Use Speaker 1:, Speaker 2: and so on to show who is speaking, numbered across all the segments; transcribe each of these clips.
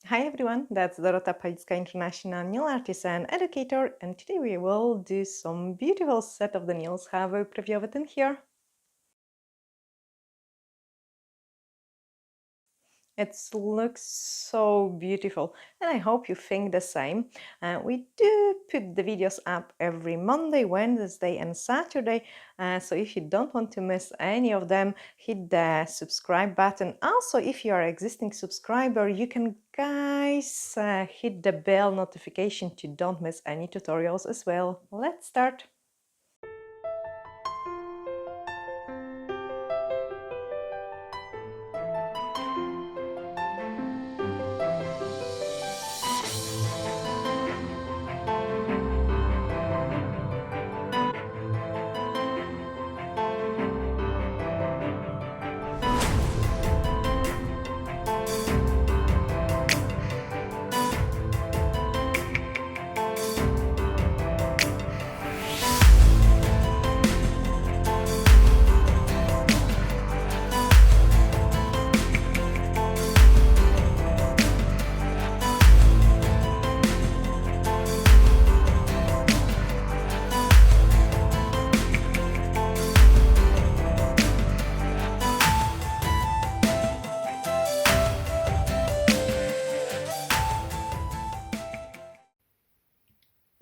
Speaker 1: Hi everyone, that's Dorota, international nail artist and educator, and today we will do some beautiful set of the nails. Have a preview of it in here. It looks so beautiful, and I hope you think the same. We do put the videos up every Monday, Wednesday, and Saturday. So if you don't want to miss any of them, hit the subscribe button. Also, if you are an existing subscriber, you can guys hit the bell notification to don't miss any tutorials as well. Let's start.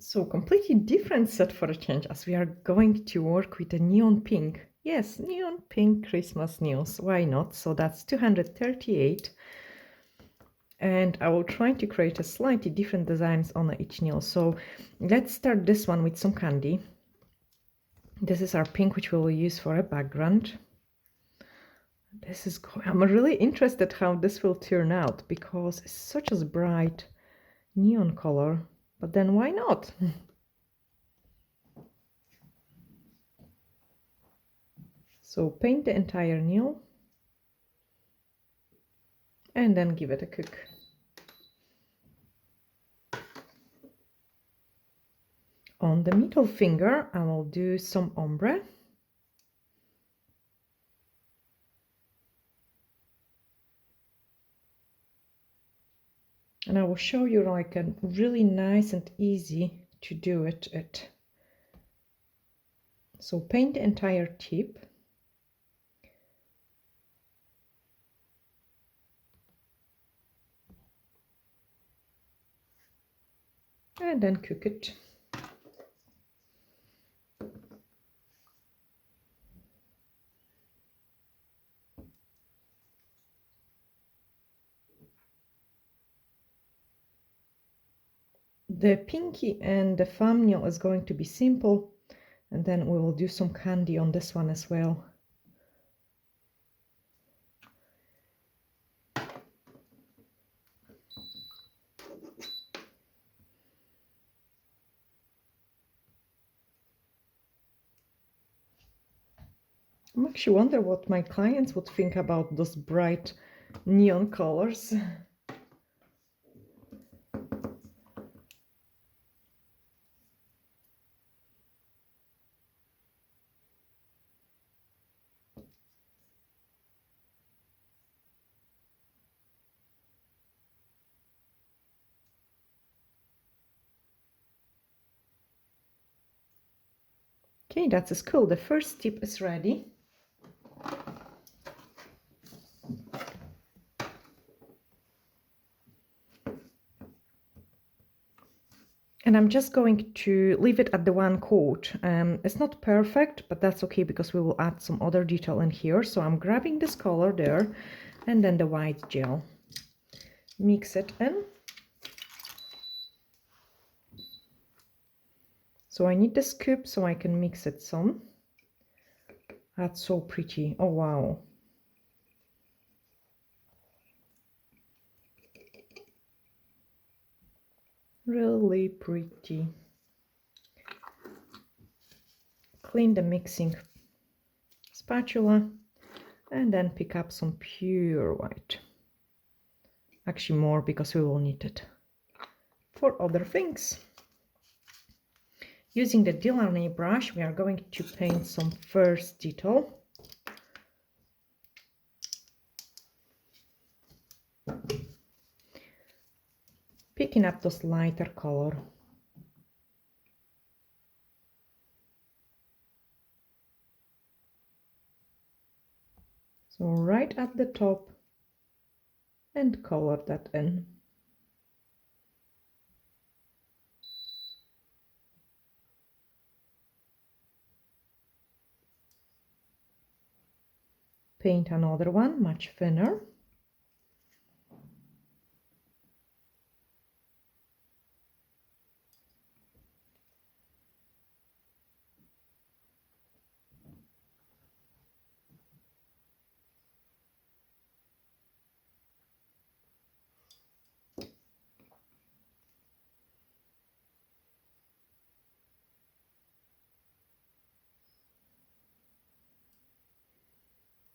Speaker 1: So completely different set for a change, as we are going to work with a neon pink. Yes, neon pink Christmas nails. Why not? So that's 238. And I will try to create a slightly different designs on each nail. So let's start this one with some candy. This is our pink, which we will use for a background. I'm really interested how this will turn out, because it's such a bright neon color. But then why not? So paint the entire nail and then give it a cook. On the middle finger, I will do some ombre. And I will show you like a really nice and easy to do it. So paint the entire tip. And then cook it. The pinky and the thumbnail is going to be simple, and then we will do some candy on this one as well. I'm actually wonder what my clients would think about those bright neon colors. Okay, that's cool. The first tip is ready. And I'm just going to leave it at the one coat. It's not perfect, but that's okay, because we will add some other detail in here. So I'm grabbing this color there, and then the white gel. Mix it in. So I need the scoop so I can mix it some. That's so pretty. Oh, wow. Really pretty. Clean the mixing spatula and then pick up some pure white. Actually more, because we will need it for other things. Using the Dorota Nail brush, we are going to paint some first detail. picking up those lighter color. So right at the top and color that in. Paint another one, much thinner.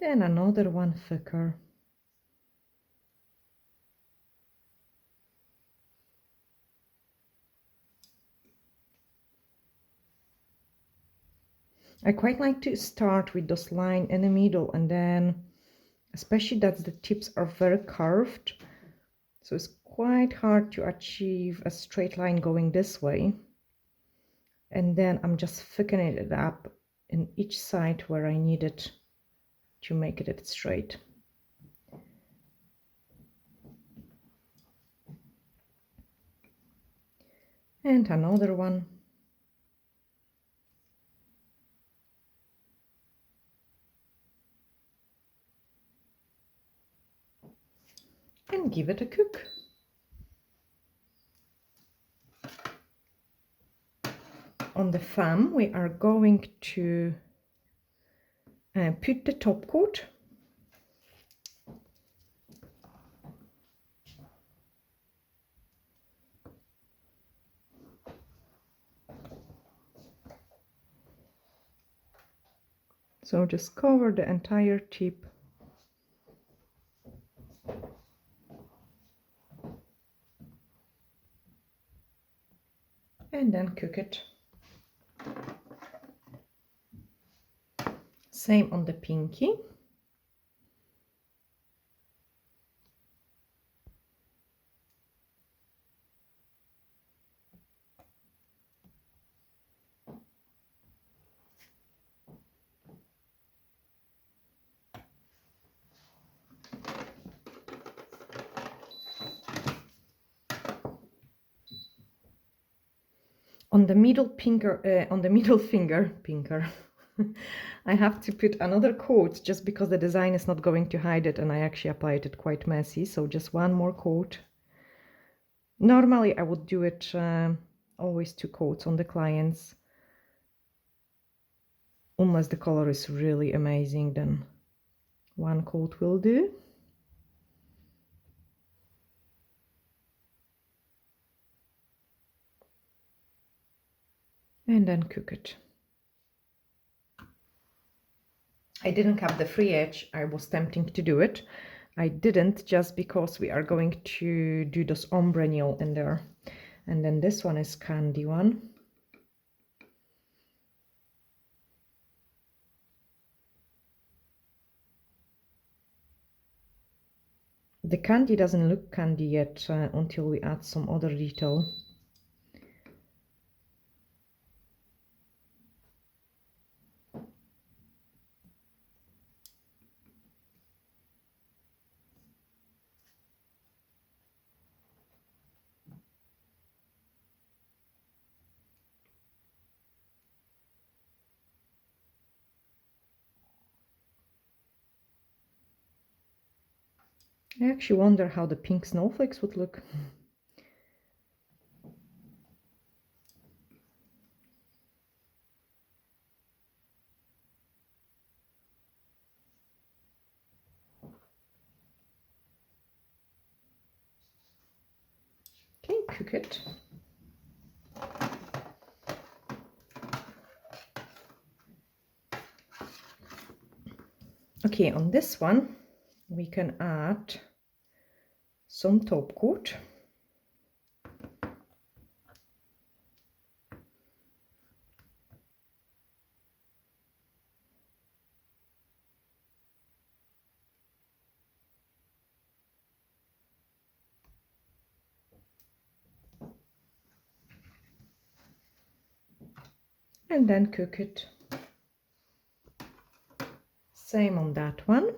Speaker 1: Then another one thicker. I quite like to start with those lines in the middle, and then especially that the tips are very curved, so it's quite hard to achieve a straight line going this way. And then I'm just thickening it up in each side where I need it to make it straight. And another one. And give it a cook. On the thumb, we are going to put the top coat. So just cover the entire tip. And then cook it. Same on the pinky. On the middle finger, I have to put another coat just because the design is not going to hide it, and I actually applied it quite messy, so just one more coat. Normally I would do it always 2 coats on the clients. Unless the color is really amazing, then 1 coat will do. And then cook it. I didn't cap the free edge. I was tempting to do it. I didn't, just because we are going to do this ombre nail in there. And then this one is candy one. The candy doesn't look candy yet until we add some other detail. I actually wonder how the pink snowflakes would look. Okay, cook it. Okay, on this one we can add some top coat. and then cook it. Same on that one.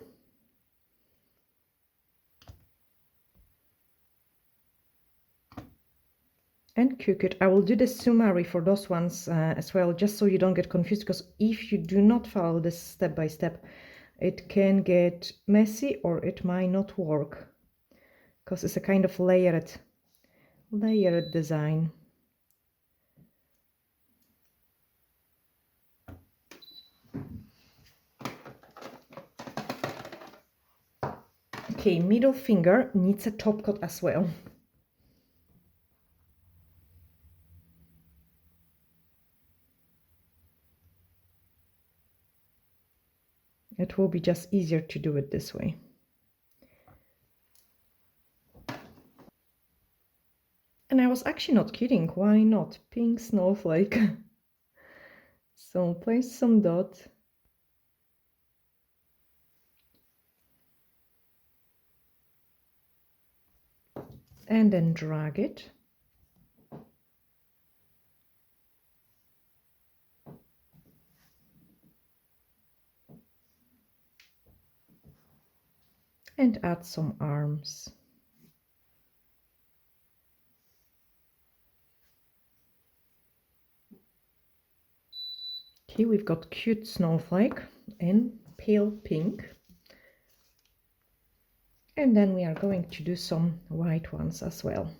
Speaker 1: And cook it. I will do the summary for those ones as well, just so you don't get confused, because if you do not follow this step by step, it can get messy or it might not work, because it's a kind of layered design. Okay, middle finger needs a top coat as well. It will be just easier to do it this way. And I was actually not kidding. Why not? Pink snowflake. So place some dot. And then drag it. And add some arms. Okay, we've got cute snowflake in pale pink. And then we are going to do some white ones as well.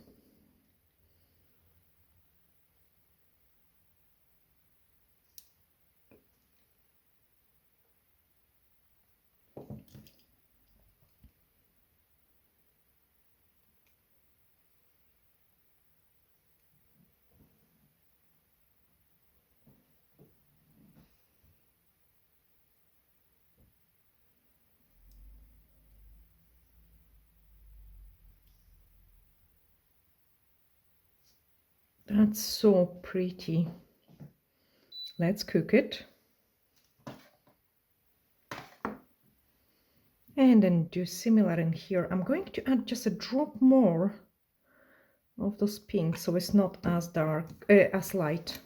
Speaker 1: That's so pretty. Let's cook it. And then do similar in here. I'm going to add just a drop more of those pinks, so it's not as dark, as light.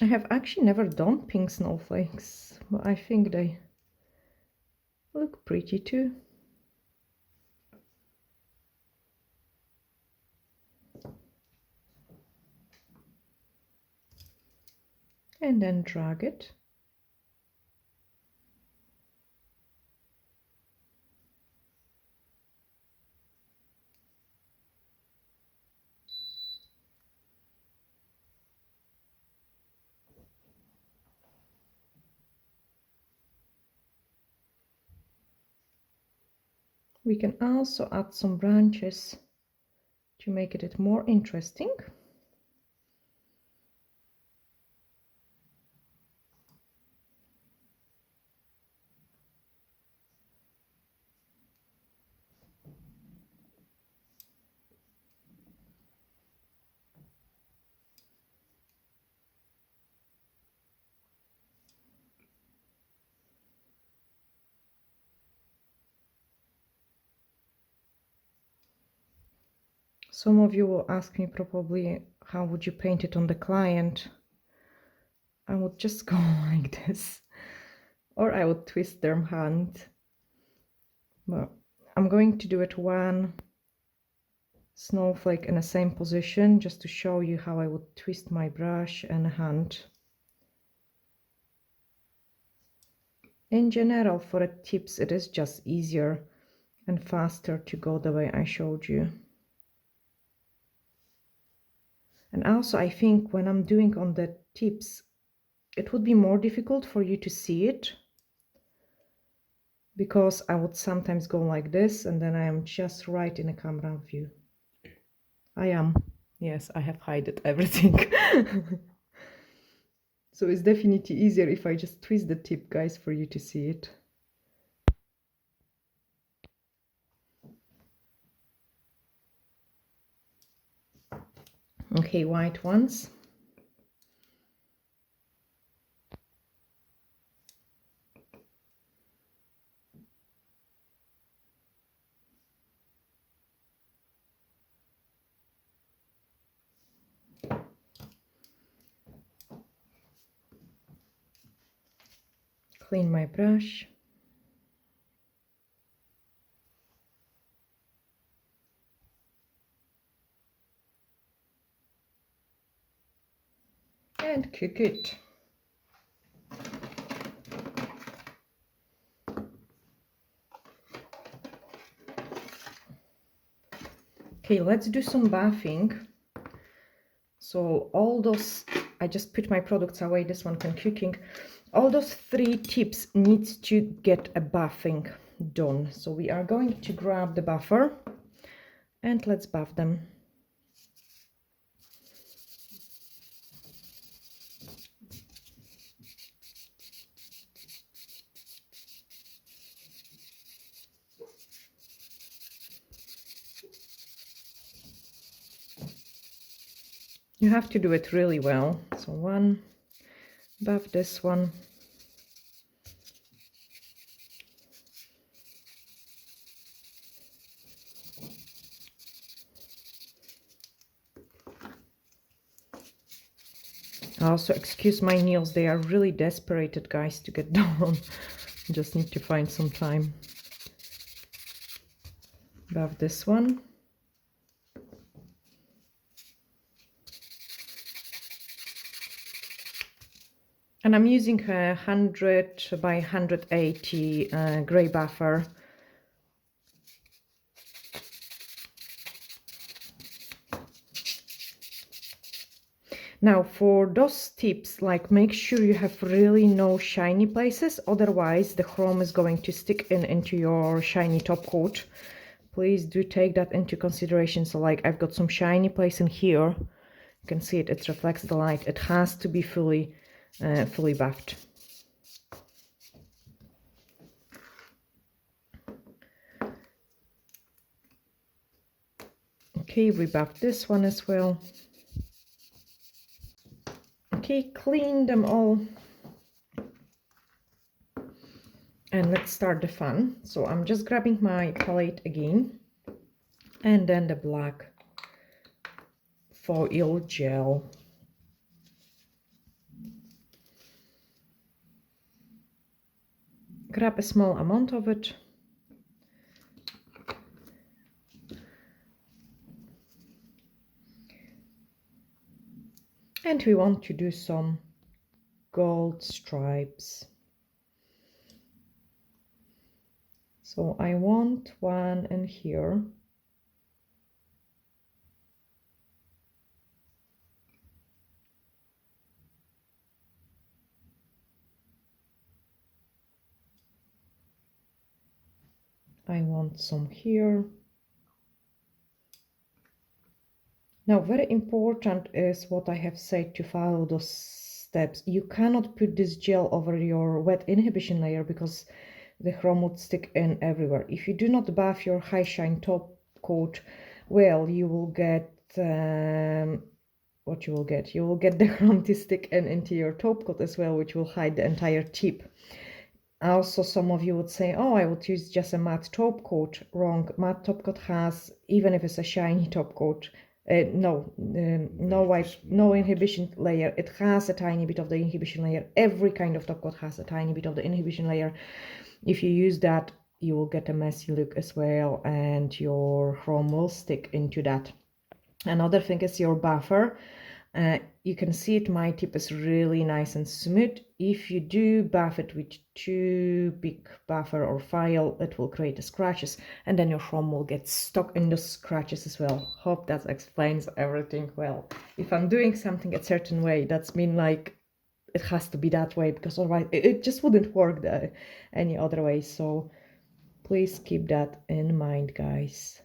Speaker 1: I have actually never done pink snowflakes, but I think they look pretty too. And then drag it. We can also add some branches to make it more interesting. Some of you will ask me probably, how would you paint it on the client? I would just go like this, or I would twist their hand. But I'm going to do it one snowflake in the same position, just to show you how I would twist my brush and hand. In general, for the tips, it is just easier and faster to go the way I showed you. And also, I think when I'm doing on the tips, it would be more difficult for you to see it, because I would sometimes go like this and then I am just right in a camera view. I am. Yes, I have hidden everything. So it's definitely easier if I just twist the tip, guys, for you to see it. Okay, white ones. Clean my brush. And cook it. Okay, let's do some buffing. So all those, I just put my products away, this one can cooking. All those 3 tips need to get a buffing done. So we are going to grab the buffer and let's buff them. You have to do it really well. So one, buff this one. Also, excuse my nails, they are really desperate, guys, to get done. Just need to find some time. Buff this one. And I'm using a 100 by 180 gray buffer. Now for those tips, like make sure you have really no shiny places, otherwise the chrome is going to stick into your shiny top coat. Please do take that into consideration. So like I've got some shiny place in here. You can see it, it reflects the light. It has to be fully buffed. Okay, we buffed this one as well. Okay, clean them all. And let's start the fun. So I'm just grabbing my palette again. And then the black foil gel. Grab a small amount of it. And we want to do some gold stripes. So I want one in here. I want some here. Now, very important is what I have said, to follow those steps. You cannot put this gel over your wet inhibition layer because the chrome would stick in everywhere. If you do not buff your high shine top coat well, you will get what you will get. You will get the chrome to stick into your top coat as well, which will hide the entire tip. Also, some of you would say, oh, I would use just a matte top coat. Wrong. Matte top coat has, even if it's a shiny top coat, no white, no inhibition layer. It has a tiny bit of the inhibition layer. Every kind of top coat has a tiny bit of the inhibition layer. If you use that, you will get a messy look as well, and your chrome will stick into that. Another thing is your buffer. You can see it, my tip is really nice and smooth. If you do buff it with too big buffer or file, it will create scratches, and then your chrome will get stuck in the scratches as well. Hope that explains everything well. If I'm doing something a certain way, that's mean like it has to be that way, because otherwise it just wouldn't work any other way. So please keep that in mind, guys.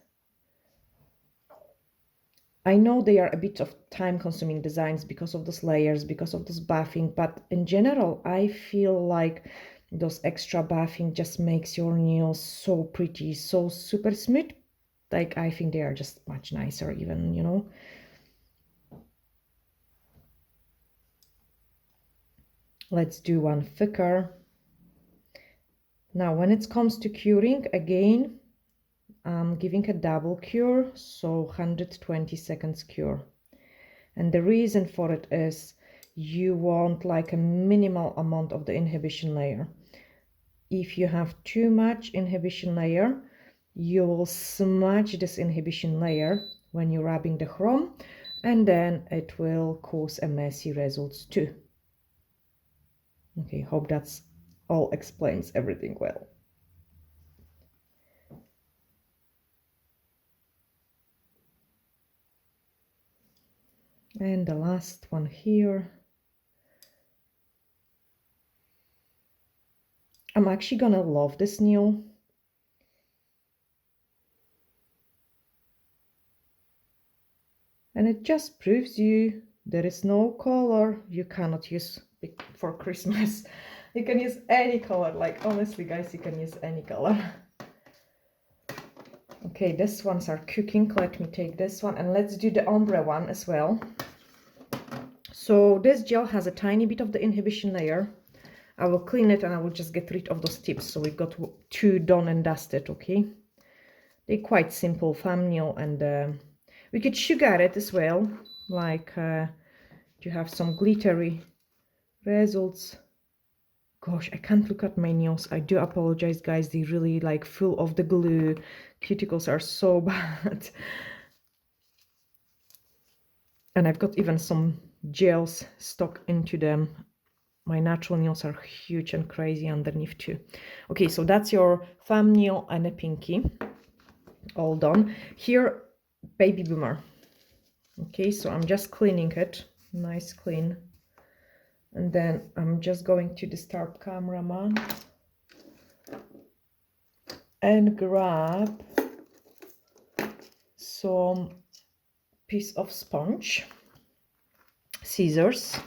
Speaker 1: I know they are a bit of time-consuming designs because of those layers, because of this buffing, but in general, I feel like those extra buffing just makes your nails so pretty, so super smooth. Like, I think they are just much nicer even, you know. Let's do one thicker. Now, when it comes to curing, again, I'm giving a double cure, so 120 seconds cure. And the reason for it is you want like a minimal amount of the inhibition layer. If you have too much inhibition layer, you will smudge this inhibition layer when you're rubbing the chrome, and then it will cause a messy results too. Okay, hope that's all explains everything well. And the last one here. I'm actually gonna love this nail. And it just proves you there is no color you cannot use for Christmas. You can use any color, like honestly guys, you can use any color. Okay, these ones are cooking. Let me take this one and let's do the ombre one as well. So this gel has a tiny bit of the inhibition layer. I will clean it and I will just get rid of those tips. So we've got 2 done and dusted, okay? They're quite simple thumbnail, and we could sugar it as well, like to have some glittery results. Gosh, I can't look at my nails. I do apologize, guys. They really like full of the glue. Cuticles are so bad. And I've got even some gels stuck into them. My natural nails are huge and crazy underneath too. Okay, so that's your thumbnail and a pinky. All done. Here, baby boomer. Okay, so I'm just cleaning it. Nice clean. And then I'm just going to disturb cameraman and grab some piece of sponge, scissors,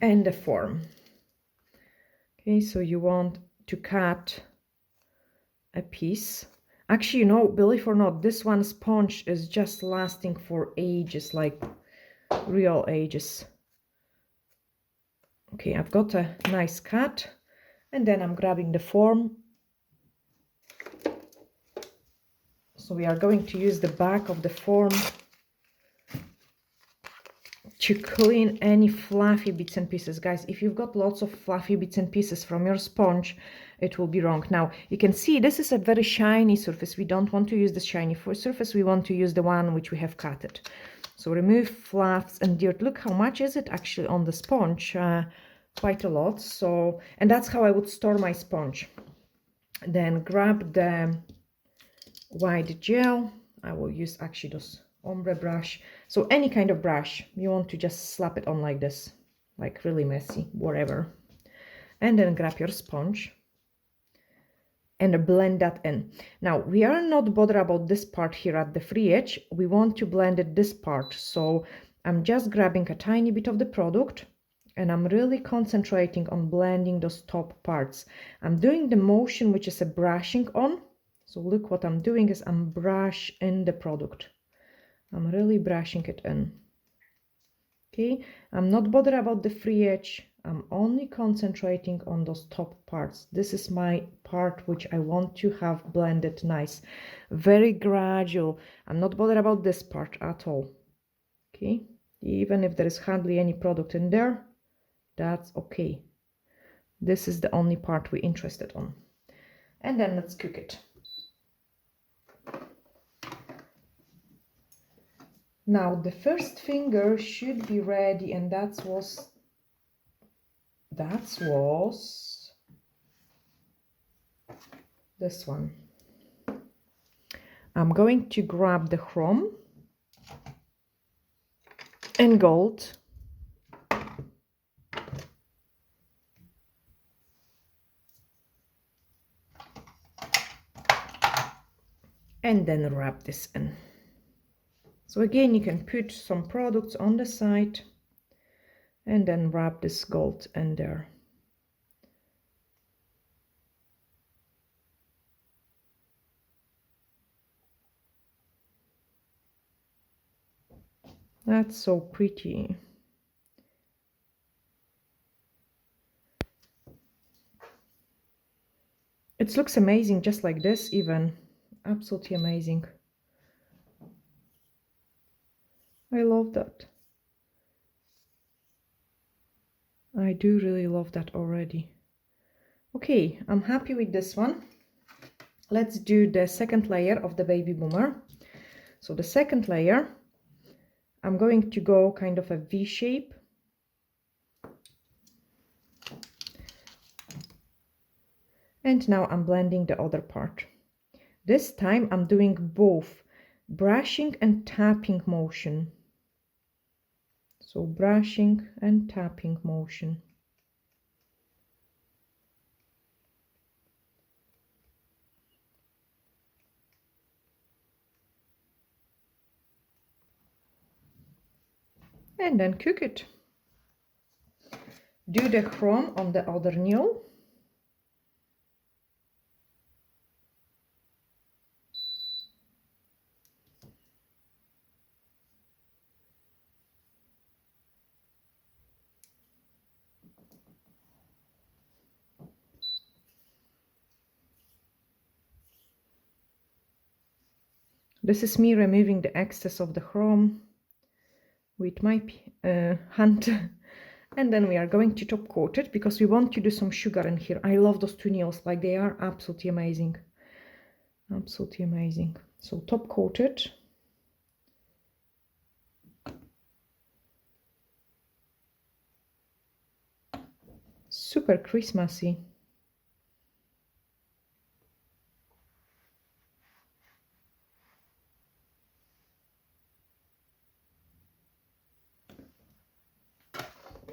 Speaker 1: and the form. Okay, so you want to cut a piece. Actually, you know, believe or not, this one sponge is just lasting for ages, like real ages. Okay, I've got a nice cut, and then I'm grabbing the form. So we are going to use the back of the form to clean any fluffy bits and pieces. Guys, if you've got lots of fluffy bits and pieces from your sponge, it will be wrong. Now, you can see this is a very shiny surface. We don't want to use the shiny surface. We want to use the one which we have cutted. So remove fluffs and dirt. Look how much is it actually on the sponge. Quite a lot. So, and that's how I would store my sponge. Then grab the white gel. I will use actually those ombre brush. So any kind of brush, you want to just slap it on like this, like really messy, whatever. And then grab your sponge and blend that in. Now, we are not bothered about this part here at the free edge. We want to blend it this part. So I'm just grabbing a tiny bit of the product and I'm really concentrating on blending those top parts. I'm doing the motion, which is a brushing on. So look, what I'm doing is I'm brush in the product. I'm really brushing it in. Okay, I'm not bothered about the free edge. I'm only concentrating on those top parts. This is my part which I want to have blended nice. Very gradual. I'm not bothered about this part at all. Okay, even if there is hardly any product in there, that's okay. This is the only part we're interested on. And then let's cook it. Now the first finger should be ready, and that was this one. I'm going to grab the chrome and gold and then wrap this in. So again, you can put some products on the side and then wrap this gold in there. That's so pretty. It looks amazing just like this even. Absolutely amazing. I love that. I do really love that already. Okay, I'm happy with this one. Let's do the second layer of the baby boomer. So the second layer, I'm going to go kind of a V shape. And now I'm blending the other part. This time I'm doing both brushing and tapping motion. So brushing and tapping motion. And then cook it. Do the chrome on the other nail. This is me removing the excess of the chrome with my hand. And then we are going to top coat it because we want to do some sugar in here. I love those two nails, like they are absolutely amazing. Absolutely amazing. So top coat it. Super Christmassy.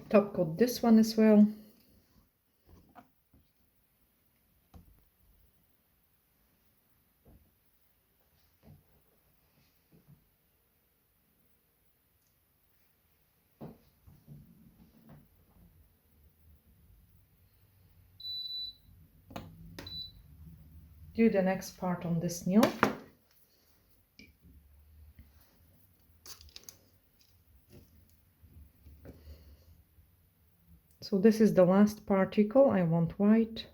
Speaker 1: Top coat this one as well. Do the next part on this nail. So this is the last particle. I want white.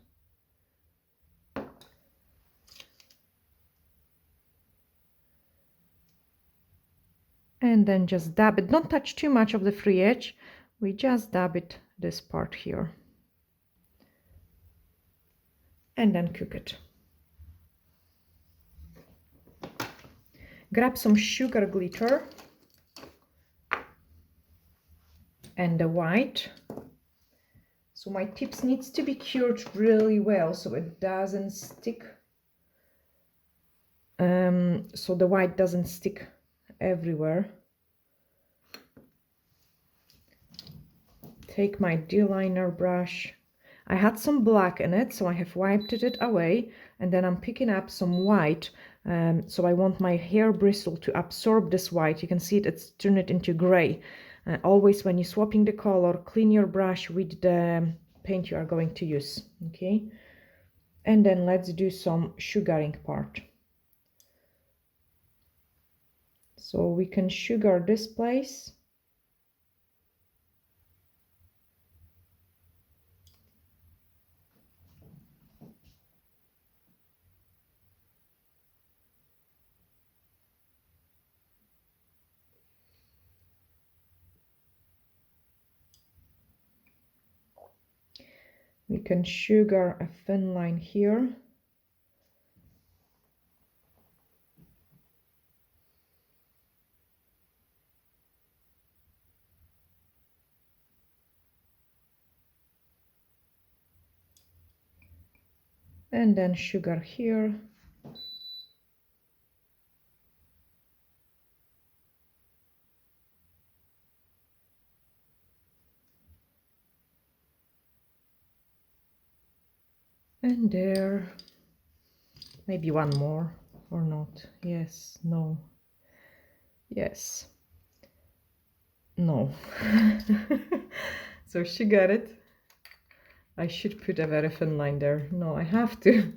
Speaker 1: And then just dab it. Don't touch too much of the free edge. We just dab it this part here. And then cook it. Grab some sugar glitter and the white. So my tips needs to be cured really well so it doesn't stick. So the white doesn't stick everywhere. Take my D-liner brush. I had some black in it, so I have wiped it away, and then I'm picking up some white. So I want my hair bristle to absorb this white. You can see it's turned it into gray. Always when you're swapping the color, clean your brush with the paint you are going to use, okay? And then let's do some sugaring part. So we can sugar this place. We can sugar a thin line here. And then sugar here. And there. Maybe one more or not. Yes, no. Yes. No. So she got it. I should put a very thin line there. No, I have to.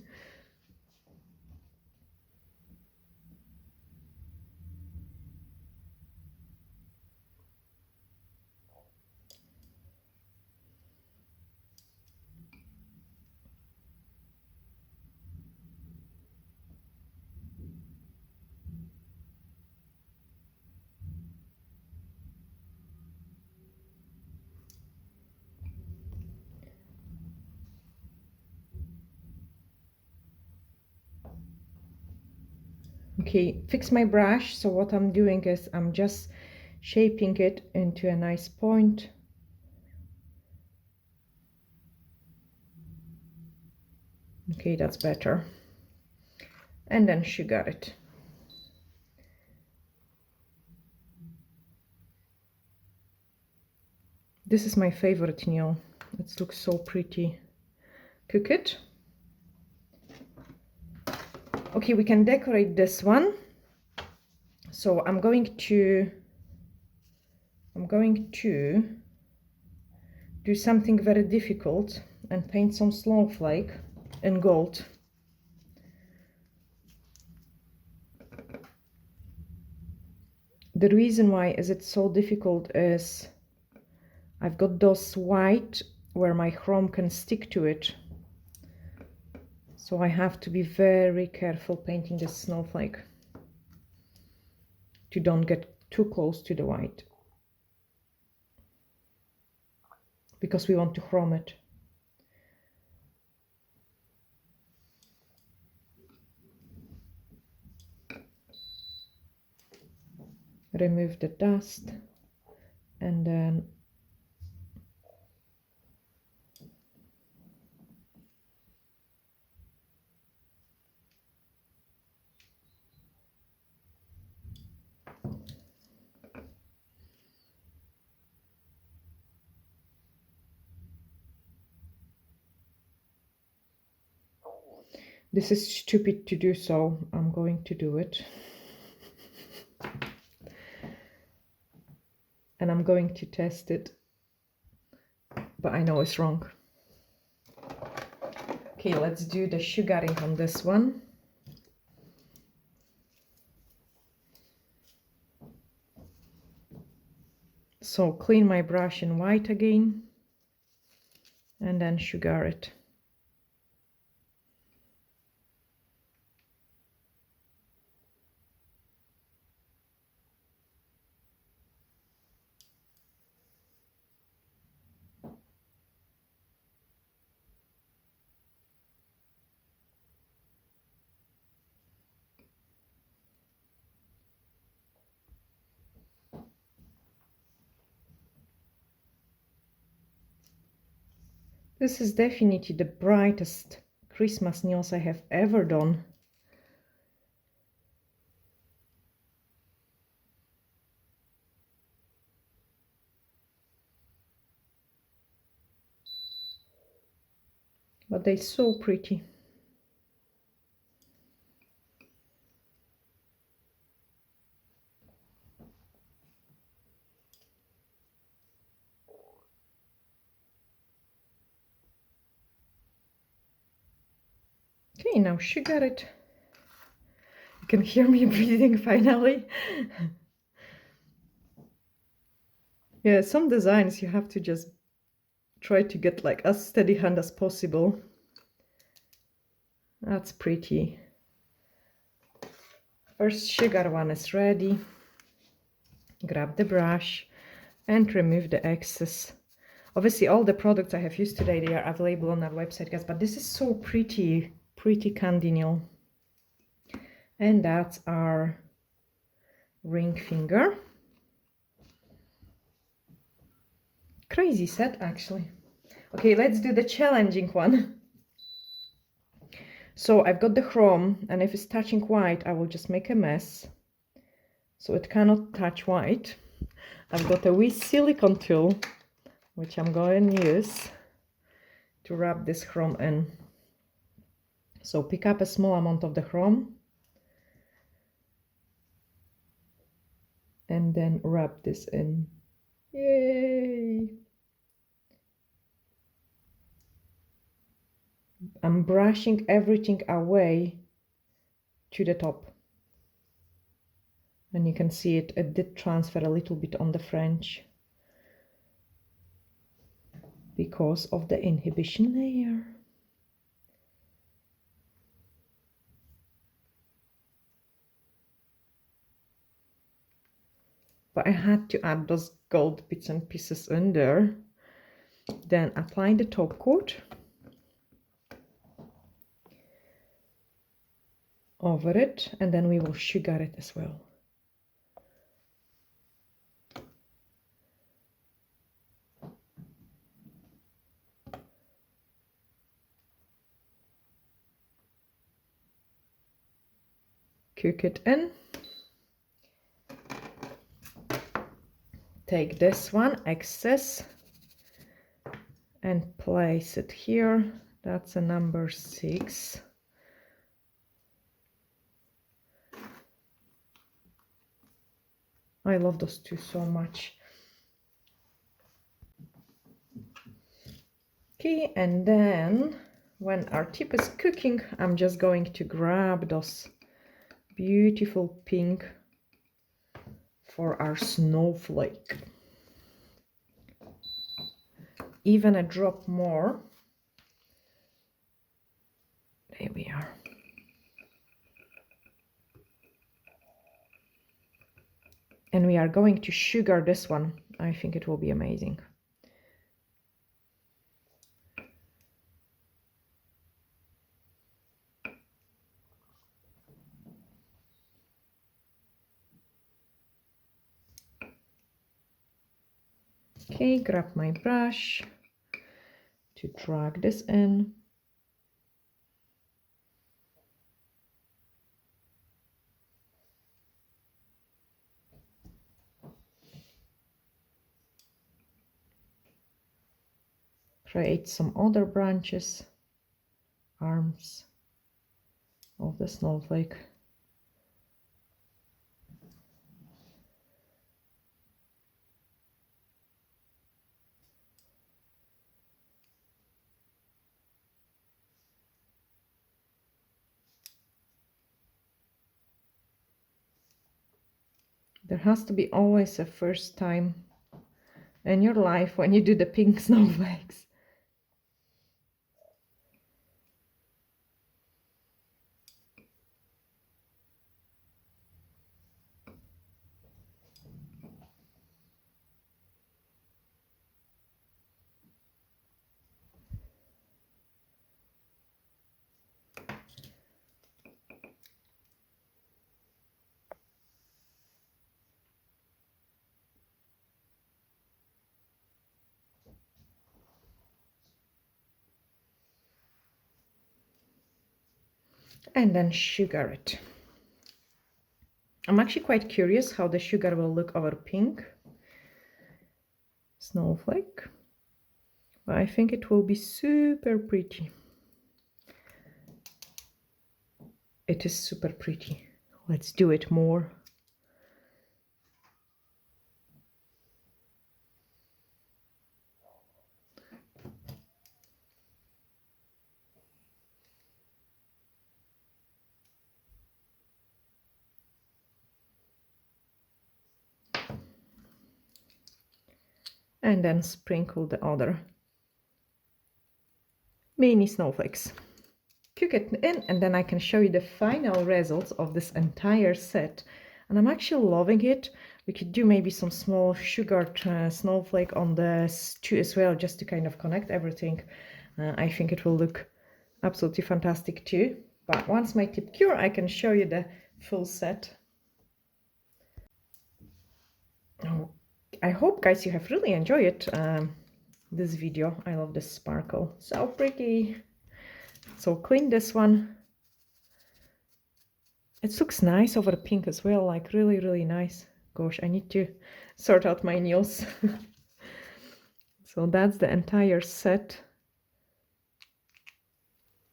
Speaker 1: Okay, fix my brush. So what I'm doing is I'm just shaping it into a nice point. Okay, that's better. And then sugar it. This is my favorite nail. It looks so pretty. Cook it. Okay, we can decorate this one. So I'm going to do something very difficult and paint some snowflake in gold. The reason why is it so difficult is I've got those white where my chrome can stick to it. So I have to be very careful painting this snowflake to don't get too close to the white, because we want to chrome it. Remove the dust and then this is stupid to do, so I'm going to do it. And I'm going to test it, but I know it's wrong. Okay, let's do the sugaring on this one. So clean my brush in white again and then sugar it. This is definitely the brightest Christmas nails I have ever done. But they're so pretty. Okay, now sugar it. You can hear me breathing finally. Yeah, some designs you have to just try to get like as steady hand as possible. That's pretty. First sugar one is ready. Grab the brush and remove the excess. Obviously all the products I have used today, they are available on our website, guys, but this is so pretty candy nail. And that's our ring finger. Crazy set actually. Okay, let's do the challenging one. So I've got the chrome, and if it's touching white I will just make a mess, so it cannot touch white. I've got a wee silicone tool which I'm going to use to rub this chrome in. So pick up a small amount of the chrome and then rub this in. Yay! I'm brushing everything away to the top. And you can see it did transfer a little bit on the French because of the inhibition layer. But I had to add those gold bits and pieces in there. Then apply the top coat. over it, and then we will sugar it as well. Cook it in. Take this one, excess, and place it here. That's a number 6. I love those two so much. Okay, and then when our tip is cooking, I'm just going to grab those beautiful pink for our snowflake. Even a drop more. There we are. And we are going to sugar this one. I think it will be amazing. Okay, grab my brush to drag this in. Create some other branches, arms of the snowflake. There has to be always a first time in your life when you do the pink snowflakes. And then sugar it. I'm actually quite curious how the sugar will look over pink snowflake. But I think it will be super pretty. It is super pretty. Let's do it more. And then sprinkle the other mini snowflakes. Cook it in, and then I can show you the final results of this entire set. And I'm actually loving it. We could do maybe some small sugared snowflake on the stew as well, just to kind of connect everything. I think it will look absolutely fantastic too. But once my tip cure, I can show you the full set. Oh, I hope, guys, you have really enjoyed this video. I love this sparkle. So pretty. So clean this one. It looks nice over pink as well, like really, really nice. Gosh, I need to sort out my nails. So that's the entire set.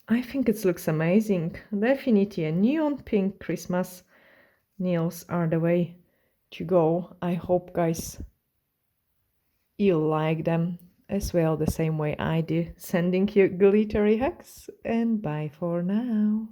Speaker 1: I think it looks amazing. Definitely a neon pink Christmas nails are the way to go. I hope, guys, you like them as well the same way I do. Sending you glittery hugs, and bye for now.